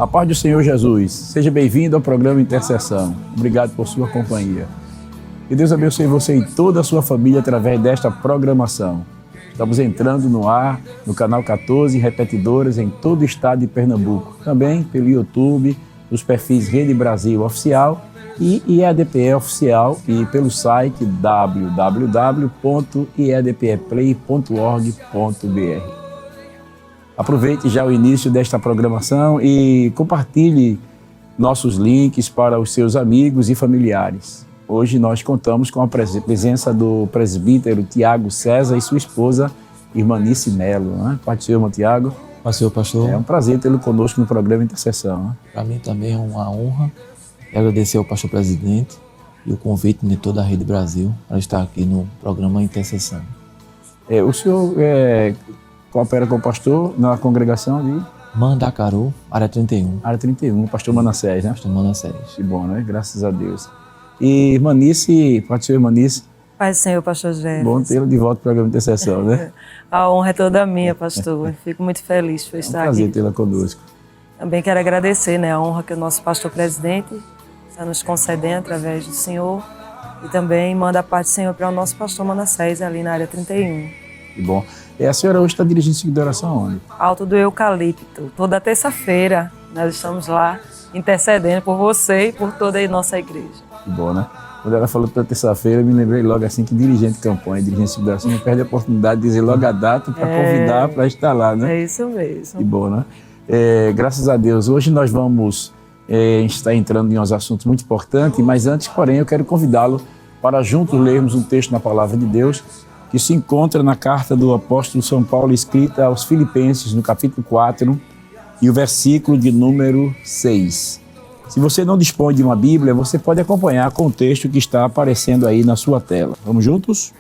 A paz do Senhor Jesus. Seja bem-vindo ao programa Intercessão. Obrigado por sua companhia. Que Deus abençoe você e toda a sua família através desta programação. Estamos entrando no ar, no canal 14, repetidoras em todo o estado de Pernambuco. Também pelo YouTube, nos perfis Rede Brasil Oficial e IEDPE Oficial e pelo site www.iedpeplay.org.br. Aproveite já o início desta programação e compartilhe nossos links para os seus amigos e familiares. Hoje nós contamos com a presença do presbítero Tiago César e sua esposa, Irmanice Melo. Né? Paz do Senhor, irmão Tiago. Paz do Senhor, pastor. É um prazer tê-lo conosco no programa Intercessão. Né? Para mim também é uma honra agradecer ao pastor presidente e o convite de toda a Rede Brasil para estar aqui no programa Intercessão. O senhor coopera com o pastor na congregação de Mandacaru, área 31. Área 31, pastor Manassés, né? Pastor Manassés. Que bom, né? Graças a Deus. E Irmanice, pode ser Irmanice? Paz do Senhor, pastor Jefferson. Bom tê-lo de volta para o programa de intercessão, né? A honra é toda minha, pastor. Fico muito feliz por estar aqui. É um prazer tê-la conosco. Também quero agradecer, né, a honra que o nosso pastor presidente está nos concedendo através do Senhor. E também manda a paz do Senhor para o nosso pastor Manassés, ali na área 31. Que bom. E a senhora hoje está dirigindo ciclo de oração onde? Alto do Eucalipto. Toda terça-feira nós estamos lá intercedendo por você e por toda a nossa igreja. Que bom, né? Quando ela falou para terça-feira, eu me lembrei logo assim que dirigente de campanha, dirigente de ciclo de oração, não perde a oportunidade de dizer logo a data para convidar para estar lá, né? É isso mesmo. Que bom, né? Graças a Deus. Hoje nós vamos estar entrando em uns assuntos muito importantes, mas antes, porém, eu quero convidá-lo para juntos lermos um texto na Palavra de Deus que se encontra na carta do apóstolo São Paulo escrita aos Filipenses, no capítulo 4, e o versículo de número 6. Se você não dispõe de uma Bíblia, você pode acompanhar com o texto que está aparecendo aí na sua tela. Vamos juntos?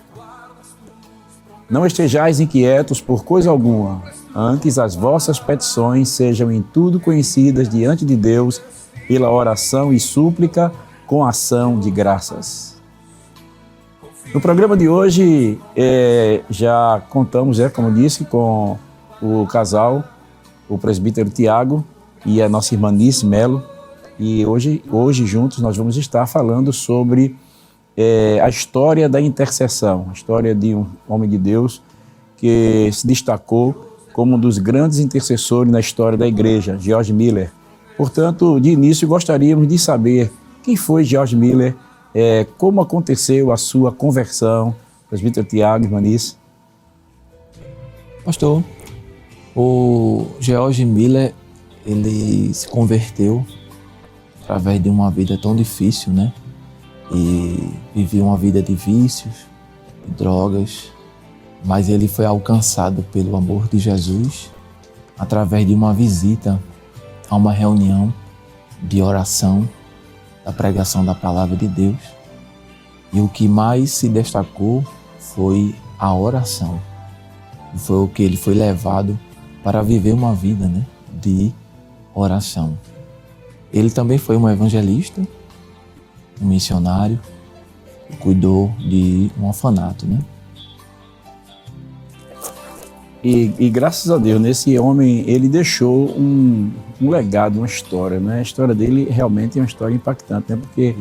Não estejais inquietos por coisa alguma, antes as vossas petições sejam em tudo conhecidas diante de Deus pela oração e súplica com ação de graças. No programa de hoje, já contamos, como disse, com o casal, o presbítero Tiago e a nossa irmã Nice Melo. E hoje juntos nós vamos estar falando sobre a história da intercessão, a história de um homem de Deus que se destacou como um dos grandes intercessores na história da igreja, George Miller. Portanto, de início gostaríamos de saber quem foi George Miller, como aconteceu a sua conversão. Presbítero Tiago, irmã Nice. Pastor, o George Miller, ele se converteu através de uma vida tão difícil, né? E vivia uma vida de vícios, de drogas, mas ele foi alcançado pelo amor de Jesus através de uma visita a uma reunião de oração, da pregação da palavra de Deus. E o que mais se destacou foi a oração. Foi o que ele foi levado para viver uma vida, né, de oração. Ele também foi um evangelista, um missionário, que cuidou de um orfanato, né? E graças a Deus, esse homem, ele deixou um legado, uma história, né? A história dele realmente é uma história impactante, né? Porque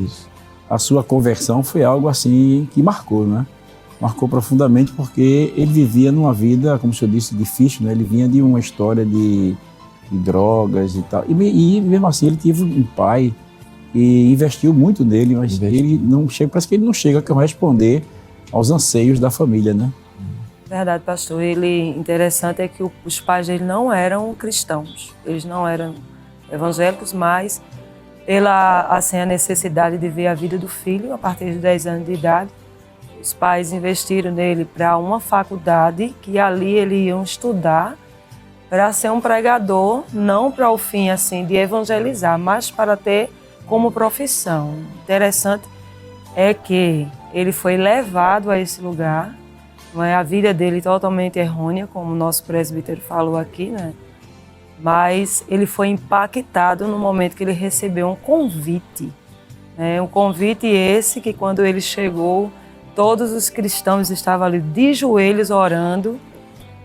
a sua conversão foi algo assim que marcou, né? Marcou profundamente porque ele vivia numa vida, como o senhor disse, difícil, né? Ele vinha de uma história de drogas e tal. E mesmo assim ele teve um pai e investiu muito nele, mas ele não chega, parece que ele não chega a responder aos anseios da família, né? Verdade, pastor. Interessante é que os pais dele não eram cristãos. Eles não eram evangélicos, mas pela a necessidade de ver a vida do filho a partir de 10 anos de idade, os pais investiram nele para uma faculdade que ali eles iam estudar para ser um pregador, não para o fim assim de evangelizar, mas para ter como profissão. Interessante é que ele foi levado a esse lugar, não é a vida dele totalmente errônea, como o nosso presbítero falou aqui, né? Mas ele foi impactado no momento que ele recebeu um convite. Um convite esse que quando ele chegou, todos os cristãos estavam ali de joelhos orando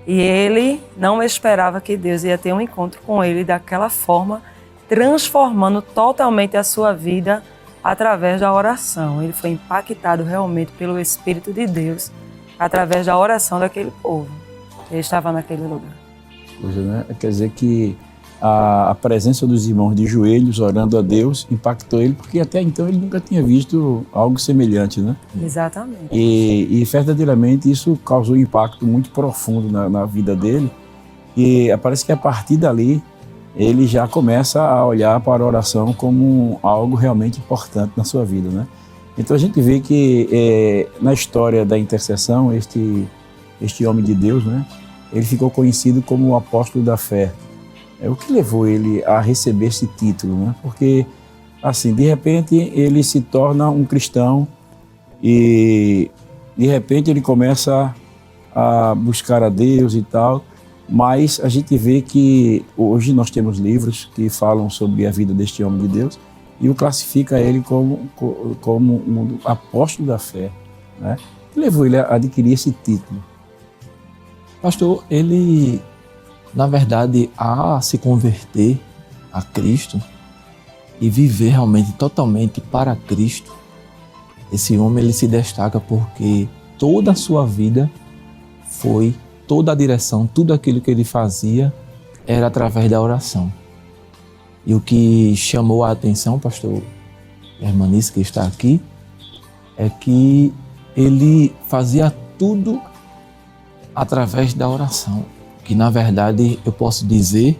e ele não esperava que Deus ia ter um encontro com ele daquela forma transformando totalmente a sua vida através da oração. Ele foi impactado realmente pelo Espírito de Deus através da oração daquele povo. Ele estava naquele lugar. Pois é, né? Quer dizer que a presença dos irmãos de joelhos orando a Deus impactou ele, porque até então ele nunca tinha visto algo semelhante, né? Exatamente. E verdadeiramente isso causou um impacto muito profundo na vida dele. E parece que a partir dali ele já começa a olhar para a oração como algo realmente importante na sua vida, né? Então a gente vê que na história da intercessão, este homem de Deus, né? Ele ficou conhecido como o apóstolo da fé. O que levou ele a receber esse título, né? Porque, assim, de repente ele se torna um cristão e de repente ele começa a buscar a Deus e tal, mas a gente vê que hoje nós temos livros que falam sobre a vida deste homem de Deus e o classifica ele como um apóstolo da fé, né? O que levou ele a adquirir esse título? Pastor, ele, na verdade, a se converter a Cristo e viver realmente totalmente para Cristo, esse homem ele se destaca porque toda a sua vida foi, toda a direção, tudo aquilo que ele fazia era através da oração. E o que chamou a atenção, pastor Hermanice, que está aqui, é que ele fazia tudo através da oração, que na verdade eu posso dizer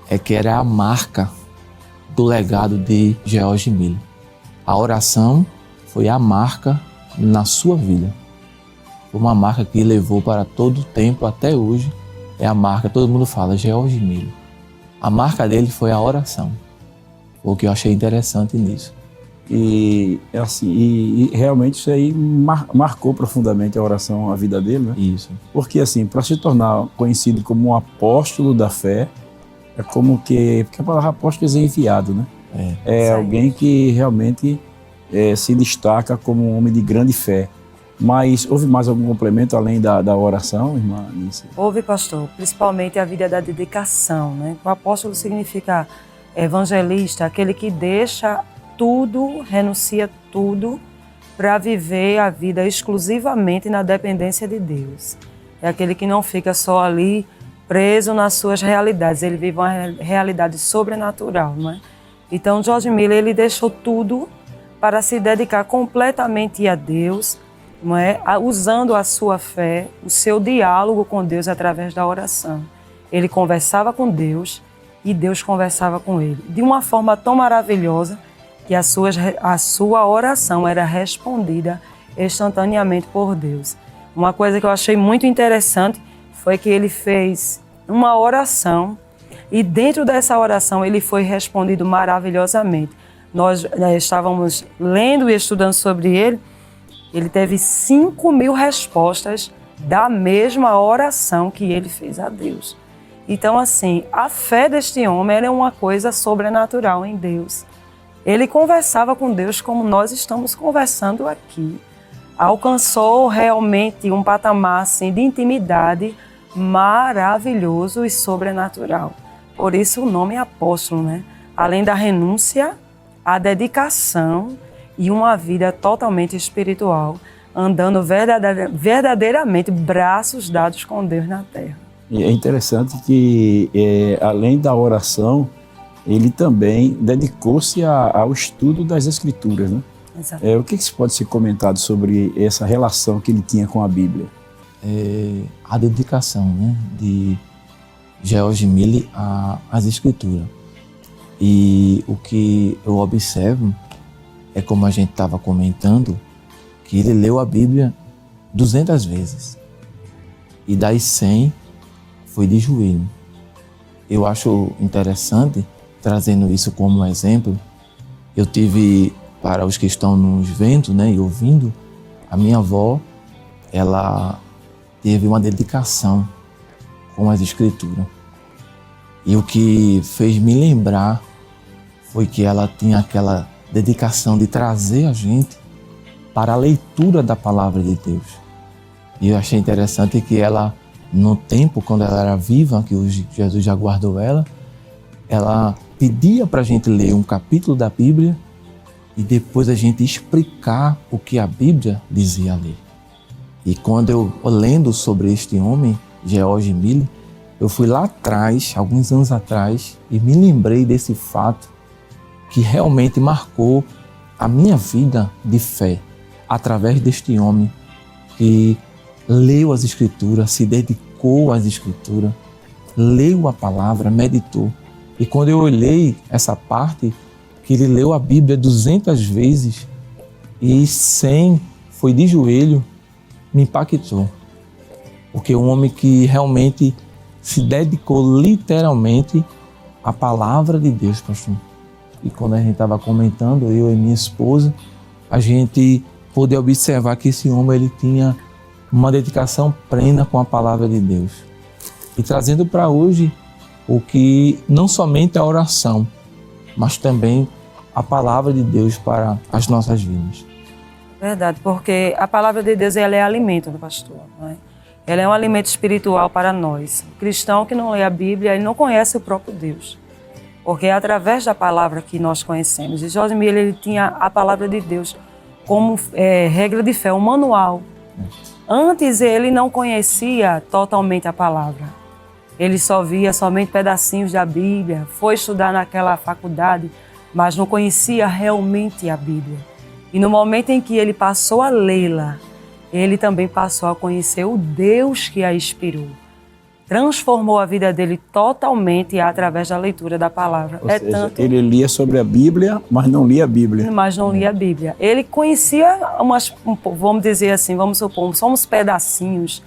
é que era a marca do legado de George Miller. A oração foi a marca na sua vida. Foi uma marca que levou para todo o tempo, até hoje, é a marca, todo mundo fala, George Miller. A marca dele foi a oração. O que eu achei interessante nisso. E realmente isso aí marcou profundamente a oração, a vida dele, né? Isso. Porque assim, para se tornar conhecido como um apóstolo da fé, é como que, porque a palavra apóstolo é enviado, né? É alguém que realmente se destaca como um homem de grande fé. Mas houve mais algum complemento além da oração, irmã Anice? Houve, pastor, principalmente a vida da dedicação, né? O apóstolo significa evangelista, aquele que deixa tudo, renuncia tudo para viver a vida exclusivamente na dependência de Deus. É aquele que não fica só ali preso nas suas realidades, ele vive uma realidade sobrenatural, não é? Então, George Miller, ele deixou tudo para se dedicar completamente a Deus, não é? Usando a sua fé, o seu diálogo com Deus através da oração. Ele conversava com Deus e Deus conversava com ele, de uma forma tão maravilhosa que a sua oração era respondida instantaneamente por Deus. Uma coisa que eu achei muito interessante foi que ele fez uma oração e dentro dessa oração ele foi respondido maravilhosamente. Nós estávamos lendo e estudando sobre ele, ele teve 5.000 respostas da mesma oração que ele fez a Deus. Então, assim, a fé deste homem era uma coisa sobrenatural em Deus. Ele conversava com Deus como nós estamos conversando aqui. Alcançou realmente um patamar assim, de intimidade maravilhoso e sobrenatural. Por isso o nome é apóstolo, né? Além da renúncia, a dedicação e uma vida totalmente espiritual, andando verdadeiramente braços dados com Deus na terra. E é interessante que, além da oração, ele também dedicou-se ao estudo das Escrituras, né? Exato. O que se pode ser comentado sobre essa relação que ele tinha com a Bíblia? A dedicação, né, de George Miller às Escrituras. E o que eu observo é, como a gente estava comentando, que ele leu a Bíblia 200 vezes. E das 100 foi de joelho. Eu acho interessante, trazendo isso como exemplo, eu tive, para os que estão nos vendo, né, e ouvindo, a minha avó, ela teve uma dedicação com as Escrituras. E o que fez me lembrar foi que ela tinha aquela dedicação de trazer a gente para a leitura da palavra de Deus. E eu achei interessante que ela, no tempo, quando ela era viva, que hoje Jesus já guardou ela pedia para a gente ler um capítulo da Bíblia e depois a gente explicar o que a Bíblia dizia ali. E quando eu lendo sobre este homem, George Miller, eu fui lá atrás, alguns anos atrás, e me lembrei desse fato que realmente marcou a minha vida de fé, através deste homem que leu as Escrituras, se dedicou às Escrituras, leu a palavra, meditou. E quando eu olhei essa parte, que ele leu a Bíblia 200 vezes e 100 foi de joelho, me impactou. Porque um homem que realmente se dedicou literalmente à palavra de Deus, pastor. E quando a gente estava comentando, eu e minha esposa, a gente pôde observar que esse homem ele tinha uma dedicação plena com a palavra de Deus. E trazendo para hoje o que não somente a oração, mas também a palavra de Deus para as nossas vidas. Verdade, porque a palavra de Deus ela é alimento do pastor, não é? Ela é um alimento espiritual para nós. O cristão que não lê a Bíblia, ele não conhece o próprio Deus. Porque é através da palavra que nós conhecemos. E George Miller ele tinha a palavra de Deus como regra de fé, um manual. Antes ele não conhecia totalmente a palavra. Ele só via somente pedacinhos da Bíblia, foi estudar naquela faculdade, mas não conhecia realmente a Bíblia. E no momento em que ele passou a lê-la, ele também passou a conhecer o Deus que a inspirou. Transformou a vida dele totalmente através da leitura da palavra. Ou seja, ele lia sobre a Bíblia, mas não lia a Bíblia. Mas não lia a Bíblia. Ele conhecia vamos dizer assim, vamos supor, só uns pedacinhos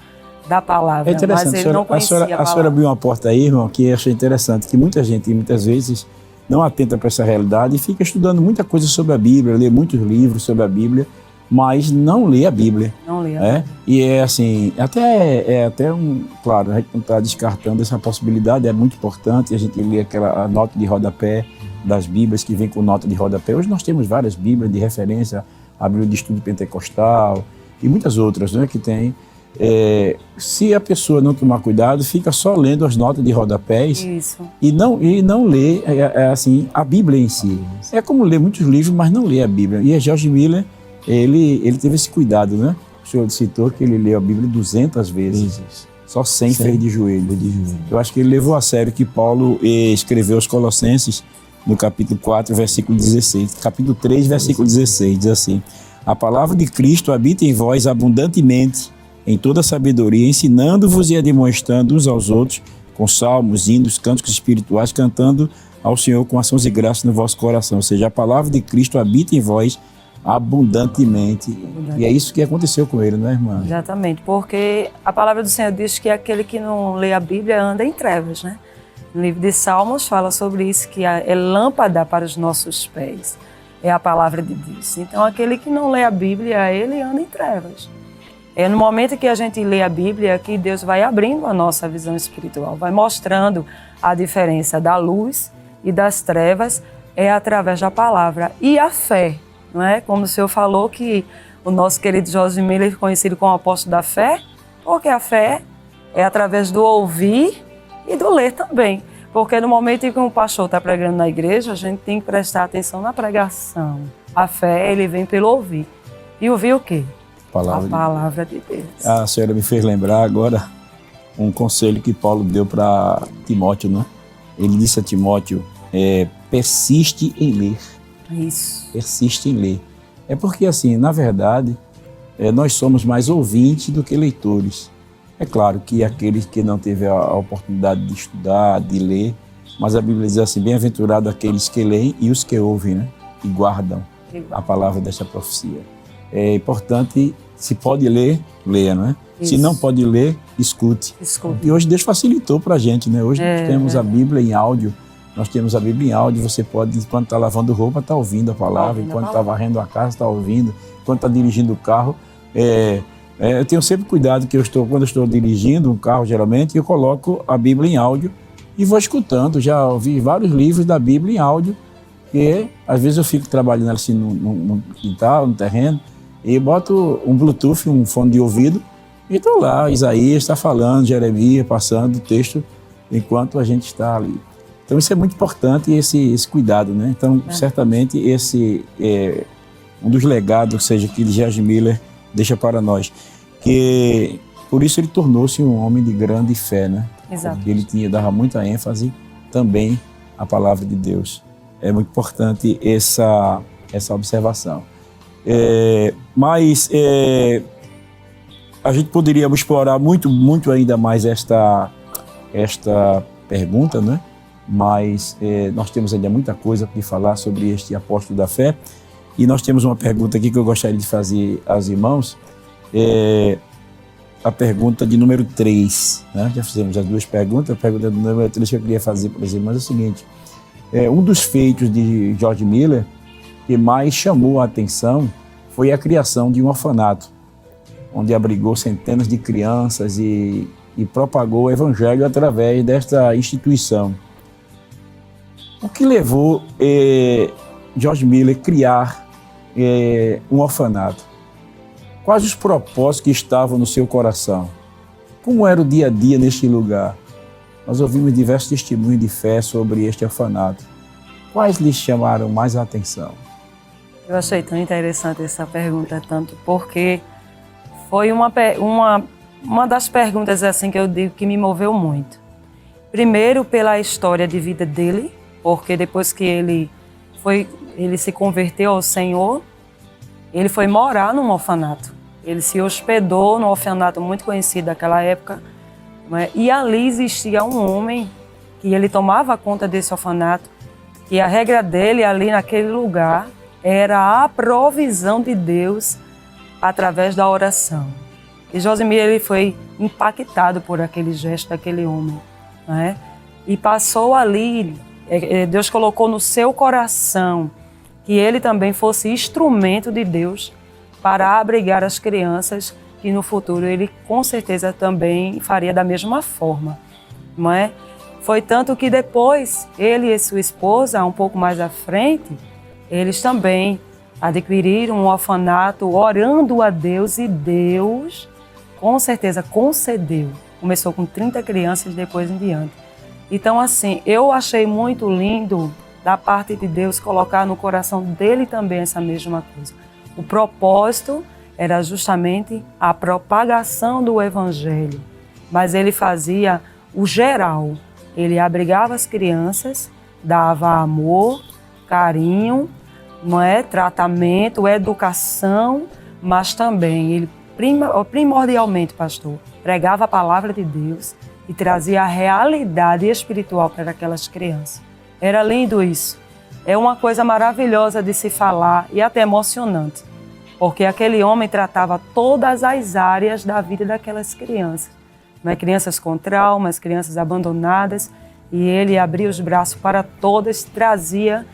da palavra, é interessante, mas ele não conhecia a palavra. A senhora abriu uma porta aí, irmão, que eu achei interessante, que muita gente, muitas vezes, não atenta para essa realidade e fica estudando muita coisa sobre a Bíblia, lê muitos livros sobre a Bíblia, mas não lê a Bíblia. Não lê a Bíblia. E é assim, até claro, a gente não está descartando essa possibilidade, é muito importante a gente ler a nota de rodapé das Bíblias, que vem com nota de rodapé. Hoje nós temos várias Bíblias de referência, a Bíblia de Estudo Pentecostal e muitas outras, né, que tem. Se a pessoa não tomar cuidado, fica só lendo as notas de rodapés. Isso. E não lê assim, a Bíblia em si. É como ler muitos livros, mas não lê a Bíblia. E a George Miller, ele teve esse cuidado, né? O senhor citou que ele leu a Bíblia 200 vezes. Só 100 fez de joelho. Eu acho que ele levou a sério que Paulo escreveu aos Colossenses no capítulo 4, versículo 16. Capítulo 3, versículo 16, diz assim: a palavra de Cristo habita em vós abundantemente, em toda sabedoria, ensinando-vos e admoestando uns aos outros, com salmos, hinos, cânticos espirituais, cantando ao Senhor com ações e graças no vosso coração. Ou seja, a palavra de Cristo habita em vós abundantemente. E é isso que aconteceu com ele, não é, irmã? Exatamente, porque a palavra do Senhor diz que aquele que não lê a Bíblia anda em trevas, né? No livro de Salmos fala sobre isso, que é lâmpada para os nossos pés. É a palavra de Deus. Então, aquele que não lê a Bíblia, ele anda em trevas. É no momento que a gente lê a Bíblia que Deus vai abrindo a nossa visão espiritual, vai mostrando a diferença da luz e das trevas, é através da palavra. E a fé, não é? Como o senhor falou que o nosso querido George Miller é conhecido como apóstolo da fé, porque a fé é através do ouvir e do ler também. Porque no momento em que o pastor está pregando na igreja, a gente tem que prestar atenção na pregação. A fé, ele vem pelo ouvir. E ouvir o quê? A palavra de Deus. A senhora me fez lembrar agora um conselho que Paulo deu para Timóteo, né? Ele disse a Timóteo, persiste em ler. Isso. Persiste em ler. É porque, assim, na verdade, nós somos mais ouvintes do que leitores. É claro que aqueles que não teve a oportunidade de estudar, de ler, mas a Bíblia diz assim, bem-aventurado aqueles que leem e os que ouvem, né? E guardam a palavra desta profecia. É importante, se pode ler, leia, não é? Isso. Se não pode ler, escute. E hoje Deus facilitou para a gente, né? Hoje nós temos a Bíblia em áudio. Nós temos a Bíblia em áudio, você pode, enquanto está lavando roupa, está ouvindo a palavra, enquanto está varrendo a casa, está ouvindo, enquanto está dirigindo o carro. Eu tenho sempre cuidado que quando eu estou dirigindo um carro, geralmente, eu coloco a Bíblia em áudio e vou escutando. Já ouvi vários livros da Bíblia em áudio, que às vezes eu fico trabalhando assim no quintal, no terreno, e boto um Bluetooth, um fone de ouvido, e estou lá, Isaías está falando, Jeremias passando o texto, enquanto a gente está ali. Então isso é muito importante, esse cuidado, né? Então, certamente, esse é um dos legados, seja, que George Miller deixa para nós. Que, por isso ele tornou-se um homem de grande fé, né? Exato. Porque ele dava muita ênfase também à palavra de Deus. É muito importante essa observação. Mas a gente poderia explorar muito ainda mais esta pergunta, né? Mas nós temos ainda muita coisa para falar sobre este apóstolo da fé. E nós temos uma pergunta aqui que eu gostaria de fazer aos irmãos. A pergunta de número 3. Né? Já fizemos as duas perguntas. A pergunta do número 3 que eu queria fazer para os irmãos é o seguinte. Um dos feitos de George Miller que mais chamou a atenção foi a criação de um orfanato, onde abrigou centenas de crianças e propagou o evangelho através desta instituição. O que levou George Miller a criar um orfanato? Quais os propósitos que estavam no seu coração? Como era o dia a dia neste lugar? Nós ouvimos diversos testemunhos de fé sobre este orfanato. Quais lhes chamaram mais a atenção? Eu achei tão interessante essa pergunta, tanto porque foi uma das perguntas assim que eu digo que me moveu muito. Primeiro, pela história de vida dele, porque depois que ele se converteu ao Senhor, ele foi morar num orfanato. Ele se hospedou num orfanato muito conhecido daquela época, né? E ali existia um homem que ele tomava conta desse orfanato, que a regra dele ali naquele lugar era a provisão de Deus através da oração. E Josimir, ele foi impactado por aquele gesto daquele homem, né? E passou ali, Deus colocou no seu coração que ele também fosse instrumento de Deus para abrigar as crianças, que no futuro ele com certeza também faria da mesma forma, não é? Foi tanto que depois ele e sua esposa, um pouco mais à frente, eles também adquiriram um orfanato orando a Deus e Deus com certeza concedeu. Começou com 30 crianças depois em diante. Então assim, eu achei muito lindo da parte de Deus colocar no coração dele também essa mesma coisa. O propósito era justamente a propagação do Evangelho, mas ele fazia o geral. Ele abrigava as crianças, dava amor, carinho, não é? Tratamento, educação, mas também ele primordialmente, pastor, pregava a palavra de Deus e trazia a realidade espiritual para aquelas crianças. Era lindo isso. É uma coisa maravilhosa de se falar e até emocionante, porque aquele homem tratava todas as áreas da vida daquelas crianças, né? Crianças com traumas, crianças abandonadas, e ele abria os braços para todas, trazia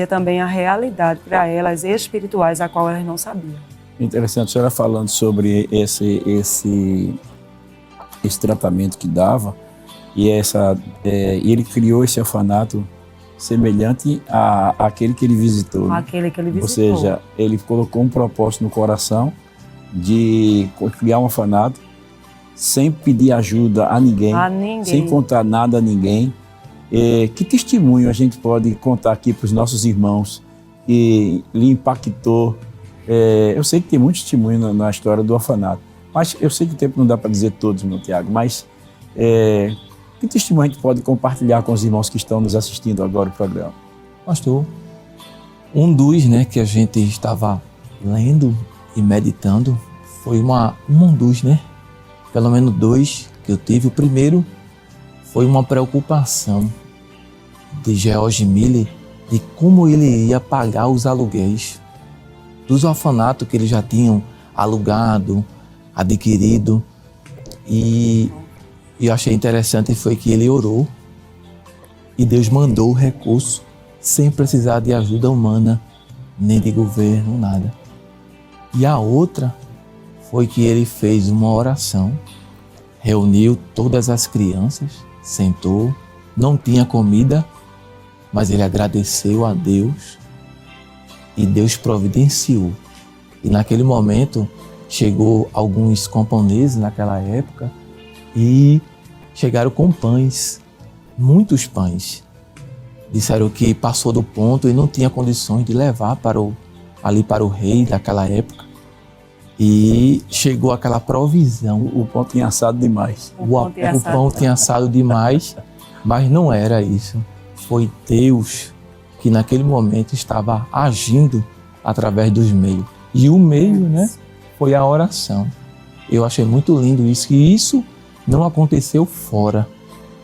também a realidade para elas espirituais, a qual elas não sabiam. Interessante a senhora falando sobre esse tratamento que dava, e ele criou esse orfanato semelhante àquele que ele visitou. Né? Aquele que ele visitou. Ou seja, ele colocou um propósito no coração de criar um orfanato sem pedir ajuda a ninguém, sem contar nada a ninguém. Que testemunho a gente pode contar aqui para os nossos irmãos que lhe impactou? Eu sei que tem muito testemunho na história do orfanato, mas eu sei que o tempo não dá para dizer todos, meu Tiago, mas que testemunho a gente pode compartilhar com os irmãos que estão nos assistindo agora no programa? Pastor, um dos, que a gente estava lendo e meditando foi um dos, pelo menos 2 que eu tive. O primeiro foi uma preocupação de George Miller de como ele ia pagar os aluguéis dos orfanatos que eles já tinham alugado, adquirido. E eu achei interessante foi que ele orou e Deus mandou o recurso sem precisar de ajuda humana, nem de governo, nada. E a outra foi que ele fez uma oração, reuniu todas as crianças, sentou, não tinha comida, mas ele agradeceu a Deus e Deus providenciou. E naquele momento chegou alguns camponeses naquela época e chegaram com pães, muitos pães. Disseram que passou do ponto e não tinha condições de levar para o rei daquela época. E chegou aquela provisão. O pão tinha assado demais. O pão tinha assado demais, mas não era isso. Foi Deus que naquele momento estava agindo através dos meios. E o meio, né, foi a oração. Eu achei muito lindo isso, que isso não aconteceu fora.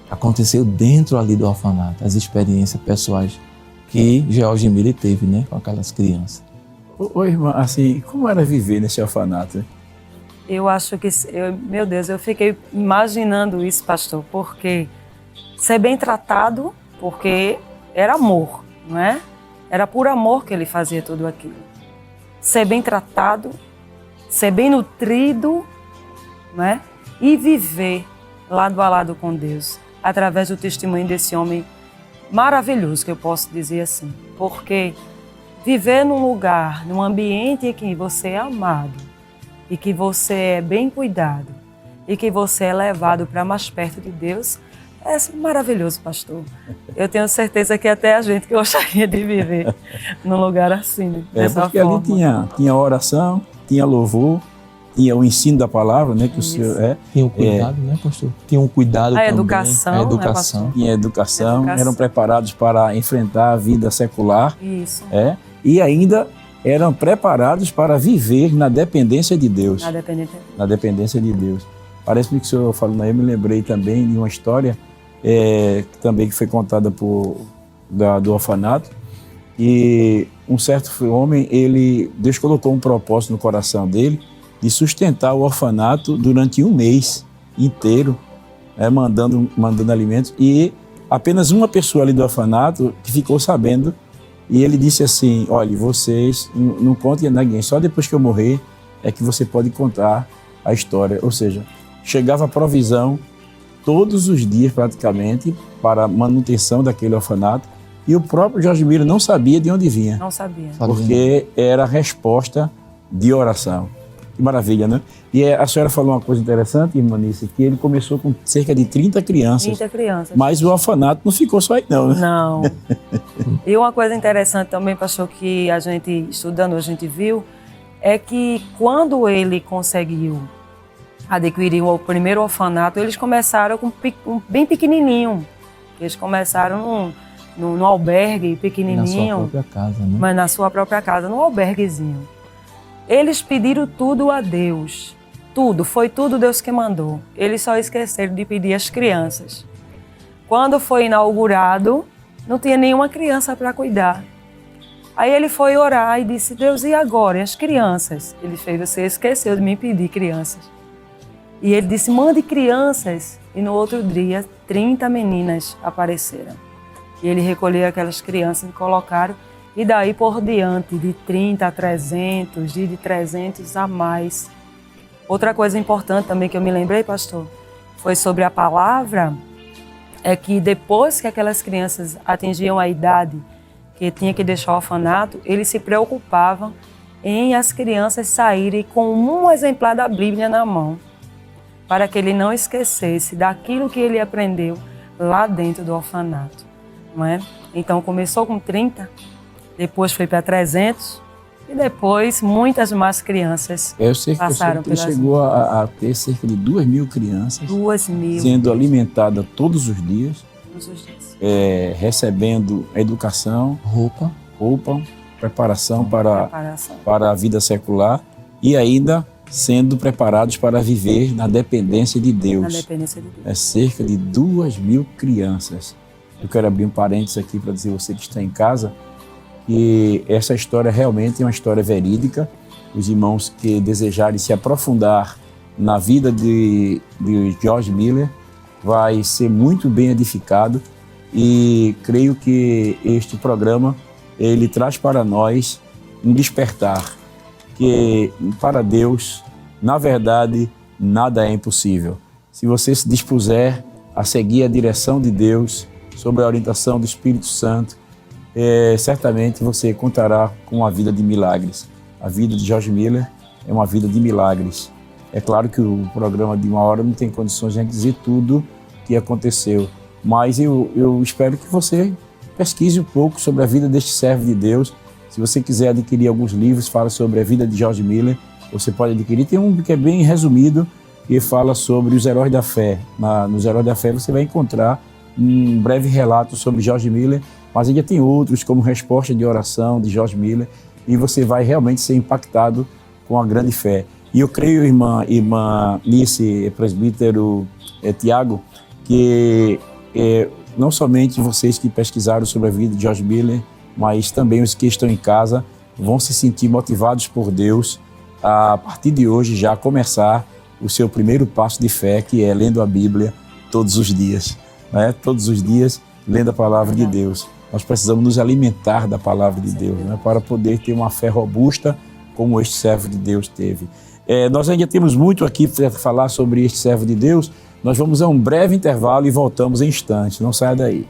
Aconteceu dentro ali do orfanato, as experiências pessoais que George Miller teve, né, com aquelas crianças. Ô irmã, assim, como era viver nesse orfanato? Eu acho que, meu Deus, eu fiquei imaginando isso, pastor, porque ser bem tratado, porque era amor, não é? Era por amor que ele fazia tudo aquilo. Ser bem tratado, ser bem nutrido, não é? E viver lado a lado com Deus, através do testemunho desse homem maravilhoso, que eu posso dizer assim. Porque viver num lugar, num ambiente em que você é amado e que você é bem cuidado e que você é levado para mais perto de Deus, é maravilhoso, pastor. Eu tenho certeza que até a gente gostaria de viver num lugar assim, dessa porque forma. Ali tinha oração, tinha louvor, tinha o ensino da palavra, né, que o senhor Tinha um cuidado, né, pastor? Tinha um cuidado também. Educação, a educação. Né, tinha educação, eram preparados para enfrentar a vida secular. Isso. E ainda eram preparados para viver na dependência de Deus. Na dependência de Deus. Parece-me que o senhor falando aí, eu me lembrei também de uma história também que foi contada do orfanato. E um certo homem, Deus colocou um propósito no coração dele de sustentar o orfanato durante um mês inteiro, mandando alimentos. E apenas uma pessoa ali do orfanato que ficou sabendo. E ele disse assim, olha, vocês não contem a ninguém, só depois que eu morrer é que você pode contar a história. Ou seja, chegava a provisão todos os dias praticamente para a manutenção daquele orfanato. E o próprio George Miller não sabia de onde vinha. Não sabia. Porque era a resposta de oração. Que maravilha, né? E a senhora falou uma coisa interessante, irmã Nícia, que ele começou com cerca de 30 crianças. 30 crianças. Mas o orfanato não ficou só aí não, né? Não. E uma coisa interessante também, pastor, que a gente, estudando, a gente viu, é que quando ele conseguiu adquirir o primeiro orfanato, eles começaram com bem pequenininho. Eles começaram num albergue pequenininho. Na sua própria casa, né? Mas na sua própria casa, num alberguezinho. Eles pediram tudo a Deus. Tudo, foi tudo Deus que mandou. Eles só esqueceram de pedir às crianças. Quando foi inaugurado, não tinha nenhuma criança para cuidar. Aí ele foi orar e disse, Deus, e agora? E as crianças? Ele fez, você esqueceu de me pedir crianças. E ele disse, mande crianças. E no outro dia, 30 meninas apareceram. E ele recolheu aquelas crianças e colocaram. E daí por diante, de 30 a 300, de 300 a mais. Outra coisa importante também que eu me lembrei, pastor, foi sobre a palavra, é que depois que aquelas crianças atingiam a idade que tinha que deixar o orfanato, eles se preocupavam em as crianças saírem com um exemplar da Bíblia na mão, para que ele não esquecesse daquilo que ele aprendeu lá dentro do orfanato, não é? Então começou com 30, depois foi para 300 e depois muitas mais crianças passaram ele chegou a ter cerca de 2.000 crianças 2.000. Sendo alimentada todos os dias, Todos os dias. Recebendo educação, roupa, preparação para a vida secular e ainda sendo preparados para viver na dependência de Deus. Na dependência de Deus. Cerca de 2.000 crianças. Eu quero abrir um parênteses aqui para dizer a você que está em casa que essa história realmente é uma história verídica. Os irmãos que desejarem se aprofundar na vida de George Miller vai ser muito bem edificado e creio que este programa ele traz para nós um despertar que para Deus, na verdade, nada é impossível. Se você se dispuser a seguir a direção de Deus, sob a orientação do Espírito Santo, certamente você contará com uma vida de milagres. A vida de George Miller é uma vida de milagres. É claro que o programa de 1 hora não tem condições de dizer tudo que aconteceu, mas eu espero que você pesquise um pouco sobre a vida deste servo de Deus. Se você quiser adquirir alguns livros, fala sobre a vida de George Miller, você pode adquirir. Tem um que é bem resumido, que fala sobre os heróis da fé. Nos Heróis da Fé você vai encontrar um breve relato sobre George Miller, mas ainda tem outros, como Resposta de Oração, de George Miller, e você vai realmente ser impactado com a grande fé. E eu creio, irmã Nice, presbítero Tiago, que não somente vocês que pesquisaram sobre a vida de George Miller, mas também os que estão em casa vão se sentir motivados por Deus a partir de hoje já começar o seu primeiro passo de fé, que é lendo a Bíblia todos os dias, né? Todos os dias lendo a palavra de Deus. Nós precisamos nos alimentar da palavra de Deus, né? Para poder ter uma fé robusta como este servo de Deus teve. Nós ainda temos muito aqui para falar sobre este servo de Deus. Nós vamos a um breve intervalo e voltamos em instantes. Não saia daí.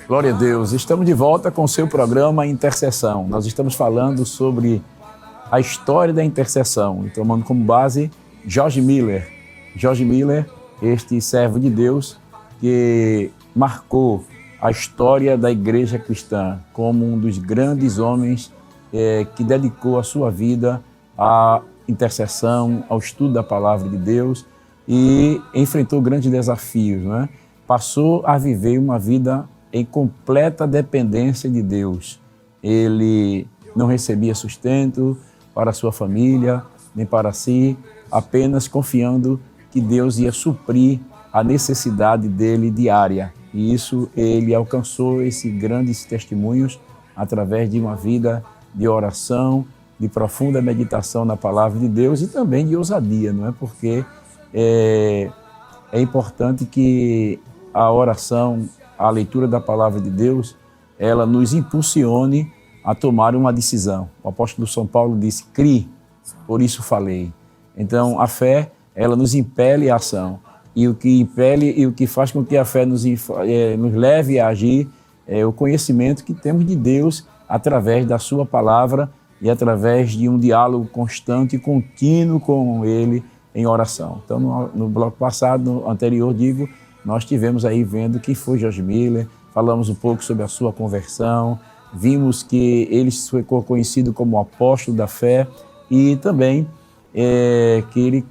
Glória a Deus, estamos de volta com o seu programa Intercessão. Nós estamos falando sobre a história da intercessão e tomando como base George Miller. George Miller, este servo de Deus que marcou a história da igreja cristã como um dos grandes homens que dedicou a sua vida à intercessão, ao estudo da palavra de Deus e enfrentou grandes desafios, né? Passou a viver uma vida em completa dependência de Deus. Ele não recebia sustento para a sua família, nem para si, apenas confiando que Deus ia suprir a necessidade dele diária. E isso ele alcançou esses grandes testemunhos através de uma vida de oração, de profunda meditação na palavra de Deus e também de ousadia, não é? Porque é importante que a oração, a leitura da palavra de Deus, ela nos impulsione a tomar uma decisão. O apóstolo São Paulo disse, crie, por isso falei. Então, a fé, ela nos impele à ação. E o que impele e o que faz com que a fé nos leve a agir é o conhecimento que temos de Deus através da sua palavra e através de um diálogo constante e contínuo com Ele em oração. Então, no bloco passado, no anterior, nós tivemos aí vendo quem foi George Miller, falamos um pouco sobre a sua conversão, vimos que ele ficou conhecido como apóstolo da fé e também que ele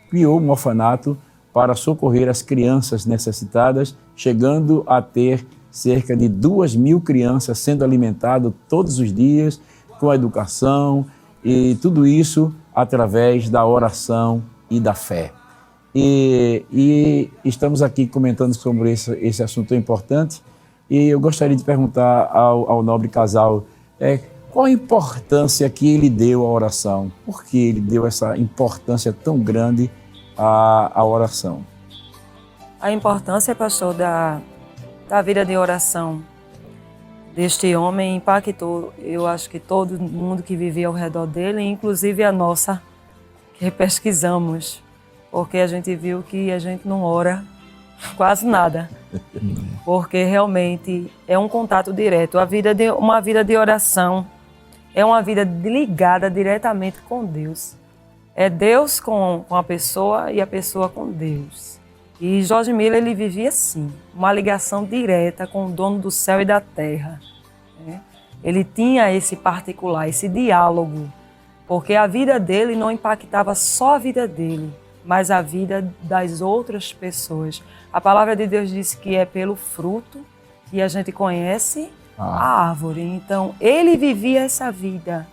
criou um orfanato para socorrer as crianças necessitadas, chegando a ter cerca de 2.000 crianças sendo alimentadas todos os dias com a educação e tudo isso através da oração e da fé. E estamos aqui comentando sobre esse assunto tão importante e eu gostaria de perguntar ao nobre casal qual a importância que ele deu à oração, por que ele deu essa importância tão grande à oração. A importância, pastor, da vida de oração deste homem impactou, eu acho que todo mundo que vivia ao redor dele, inclusive a nossa, que pesquisamos. Porque a gente viu que a gente não ora quase nada, porque realmente é um contato direto. Uma vida de oração é uma vida ligada diretamente com Deus. É Deus com a pessoa e a pessoa com Deus. E George Miller, ele vivia assim, uma ligação direta com o dono do céu e da terra, né? Ele tinha esse particular, esse diálogo, porque a vida dele não impactava só a vida dele, mas a vida das outras pessoas. A palavra de Deus diz que é pelo fruto que a gente conhece a árvore. Então, ele vivia essa vida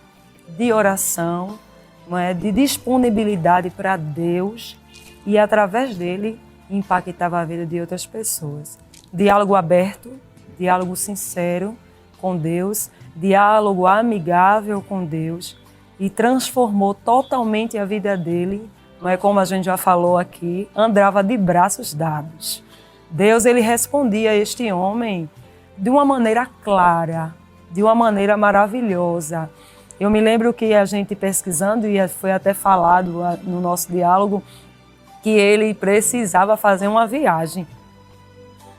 de oração, não é? De disponibilidade para Deus e, através dele, impactava a vida de outras pessoas. Diálogo aberto, diálogo sincero com Deus, diálogo amigável com Deus e transformou totalmente a vida dele. Não é como a gente já falou aqui, andava de braços dados. Deus, ele respondia a este homem de uma maneira clara, de uma maneira maravilhosa. Eu me lembro que a gente pesquisando, e foi até falado no nosso diálogo, que ele precisava fazer uma viagem,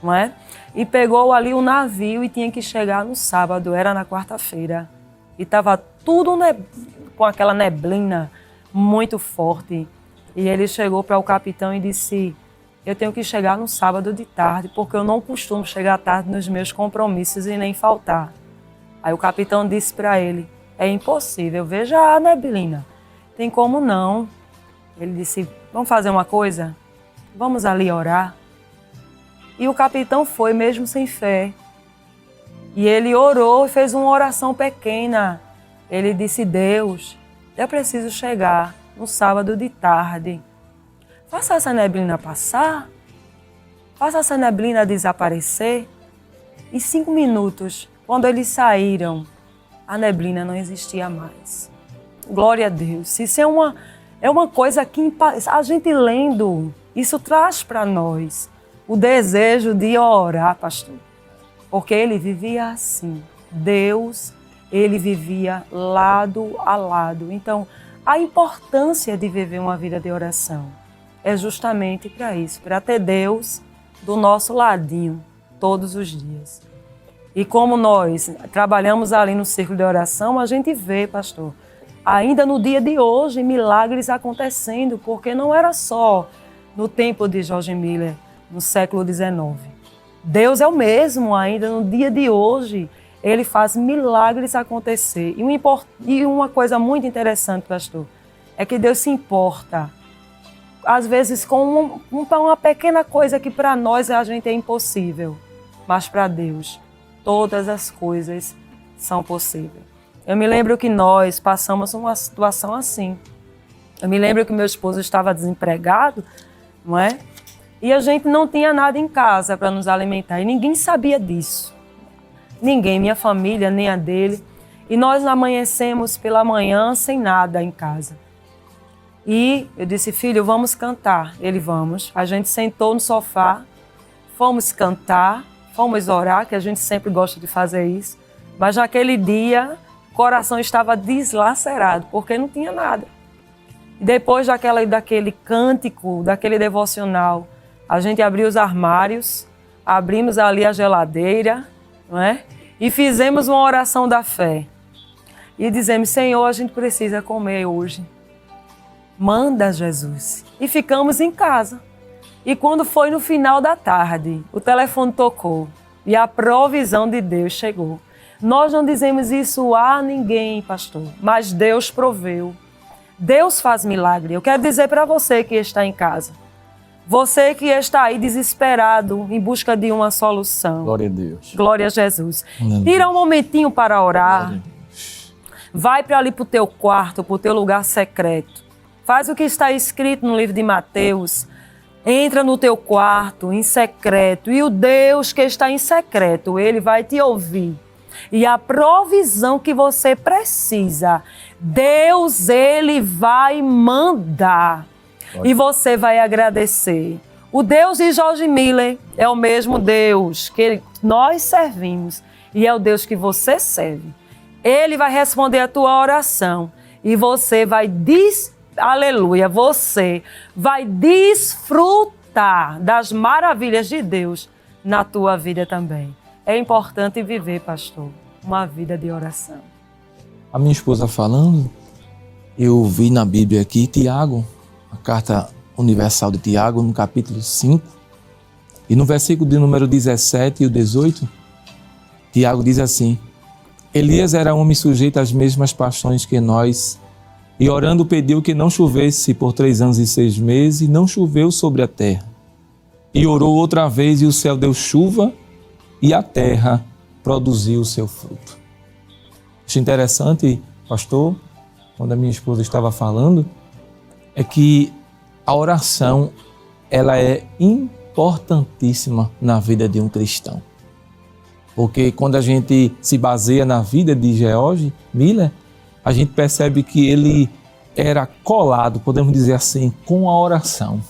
não é? E pegou ali o navio e tinha que chegar no sábado, era na quarta-feira. E estava tudo com aquela neblina muito forte. E ele chegou para o capitão e disse: eu tenho que chegar no sábado de tarde, porque eu não costumo chegar tarde nos meus compromissos e nem faltar. Aí o capitão disse para ele: é impossível, veja a neblina. Tem como não? Ele disse: vamos fazer uma coisa? Vamos ali orar. E o capitão foi mesmo sem fé. E ele orou e fez uma oração pequena. Ele disse: Deus, eu preciso chegar no sábado de tarde. Faça essa neblina passar. Faça essa neblina desaparecer. Em 5 minutos, quando eles saíram, a neblina não existia mais. Glória a Deus. Isso é uma coisa que a gente lendo, isso traz para nós o desejo de orar, pastor. Porque ele vivia assim. Deus, ele vivia lado a lado. Então, a importância de viver uma vida de oração é justamente para isso, para ter Deus do nosso ladinho todos os dias. E como nós trabalhamos ali no círculo de oração, a gente vê, pastor, ainda no dia de hoje, milagres acontecendo, porque não era só no tempo de George Miller, no século XIX. Deus é o mesmo ainda no dia de hoje. Ele faz milagres acontecer. E uma coisa muito interessante, pastor, é que Deus se importa, às vezes, com uma pequena coisa que para nós a gente é impossível, mas para Deus todas as coisas são possíveis. Eu me lembro que nós passamos uma situação assim. Eu me lembro que meu esposo estava desempregado, não é? E a gente não tinha nada em casa para nos alimentar. E ninguém sabia disso. Ninguém, minha família, nem a dele. E nós amanhecemos pela manhã sem nada em casa. E eu disse: filho, vamos cantar. Ele: vamos. A gente sentou no sofá, fomos cantar, fomos orar, que a gente sempre gosta de fazer isso. Mas naquele dia, o coração estava deslacerado, porque não tinha nada. E depois daquele cântico, daquele devocional, a gente abriu os armários, abrimos ali a geladeira, não é? E fizemos uma oração da fé. E dizemos: Senhor, a gente precisa comer hoje. Manda, Jesus. E ficamos em casa. E quando foi no final da tarde, o telefone tocou e a provisão de Deus chegou. Nós não dizemos isso a ninguém, pastor, mas Deus proveu. Deus faz milagre. Eu quero dizer para você que está em casa, você que está aí desesperado em busca de uma solução. Glória a Deus. Glória a Jesus. Tira um momentinho para orar. Vai para ali para o teu quarto, para o teu lugar secreto. Faz o que está escrito no livro de Mateus. Entra no teu quarto em secreto e o Deus que está em secreto, Ele vai te ouvir. E a provisão que você precisa, Deus, Ele vai mandar. E você vai agradecer. O Deus de George Miller é o mesmo Deus que nós servimos e é o Deus que você serve. Ele vai responder a tua oração e você vai aleluia, você vai desfrutar das maravilhas de Deus na tua vida também. É importante viver, pastor, uma vida de oração. A minha esposa falando, eu vi na Bíblia aqui Tiago, a carta universal de Tiago, no capítulo 5, e no versículo de número 17 e o 18, Tiago diz assim: Elias era homem sujeito às mesmas paixões que nós, e orando pediu que não chovesse por 3 anos e 6 meses, e não choveu sobre a terra. E orou outra vez, e o céu deu chuva, e a terra produziu o seu fruto. Acho interessante, pastor, quando a minha esposa estava falando, é que a oração, ela é importantíssima na vida de um cristão. Porque quando a gente se baseia na vida de George Miller, a gente percebe que ele era colado, podemos dizer assim, com a oração.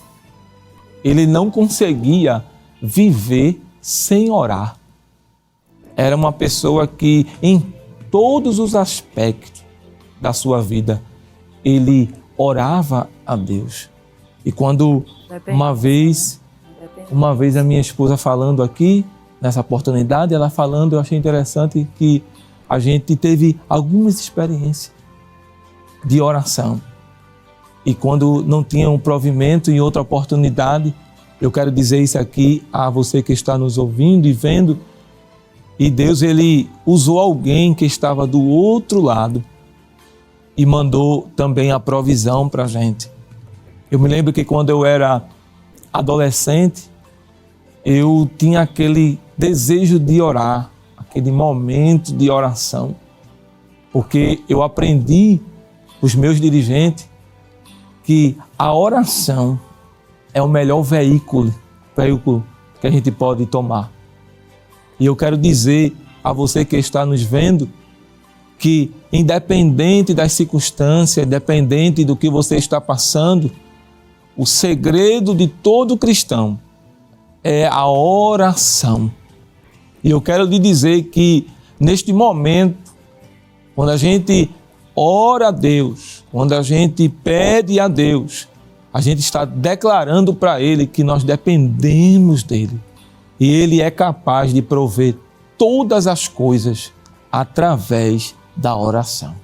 Ele não conseguia viver sem orar. Era uma pessoa que, em todos os aspectos da sua vida, ele orava a Deus. E quando uma vez a minha esposa falando aqui, nessa oportunidade, ela falando, eu achei interessante que a gente teve algumas experiências de oração. E quando não tinha um provimento em outra oportunidade, eu quero dizer isso aqui a você que está nos ouvindo e vendo, e Deus, Ele usou alguém que estava do outro lado e mandou também a provisão para a gente. Eu me lembro que quando eu era adolescente, eu tinha aquele desejo de orar, aquele momento de oração, porque eu aprendi com os meus dirigentes que a oração é o melhor veículo que a gente pode tomar. E eu quero dizer a você que está nos vendo que, independente das circunstâncias, independente do que você está passando, o segredo de todo cristão é a oração. E eu quero lhe dizer que, neste momento, quando a gente ora a Deus, quando a gente pede a Deus, a gente está declarando para Ele que nós dependemos dEle. E Ele é capaz de prover todas as coisas através da oração.